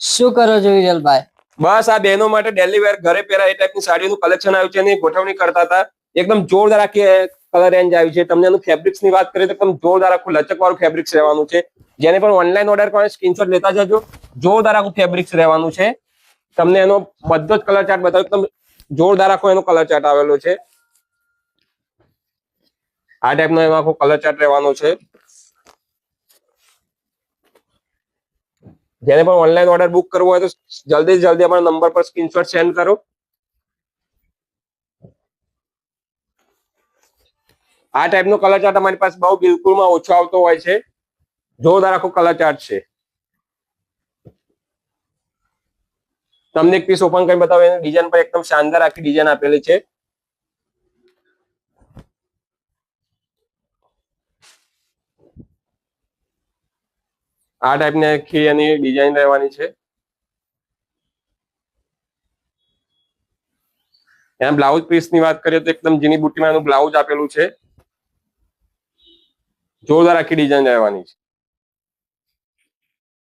શું કરો છો વિરલભાઈ? બસ આ બહેનો માટે ડેલી વેર ઘરે પહેરાય એ ટાઈપની સાડીઓનું કલેક્શન આવ્યું છે, એની ગોઠવણી કરતા હતા. એકદમ જોરદાર આખી કલર રેન્જ આવી છે. તમને એનું ફેબ્રિક્સ ની વાત કરીએ તો એકદમ જોરદાર આખું લચક વાળું ફેબ્રિક્સ રહેવાનું છે. જેને પણ ઓનલાઈન ઓર્ડર કરવાનો સ્ક્રીનશોટ લેતા જજો. જોરદાર આખું ફેબ્રિક્સ રહેવાનું છે. તમને એનો બધો જ કલર ચાર્ટ બતાવ્યો. એકદમ જોરદાર આખો એનો કલર ચાર્ટ આવેલો છે. આ ટાઈપનો એનો આખો કલર ચાર્ટ રહેવાનો છે. જેને પણ ઓનલાઈન ઓર્ડર બુક કરવો હોય તો જલ્દી અમારા નંબર પર સ્ક્રીનશોટ સેન્ડ કરો. આ ટાઈપનો કલર ચાર્ટ અમારી પાસે બહુ બિલકુલમાં ઓછો આવતો હોય છે. જોરદાર આખો કલર ચાર્ટ છે. તમને એક પીસ ઓપન કરી બતાવો. એની ડિઝાઇન પર એકદમ શાનદાર આખી ડિઝાઇન આપેલી છે. આ ટાઈપની આખી એની ડિઝાઇન રહેવાની છે. એના બ્લાઉઝ પીસ ની વાત કરીએ તો એકદમ ઝીણી બુટ્ટીમાં એનું બ્લાઉઝ આપેલું છે. જોરદાર આખી ડિઝાઇન રહેવાની છે.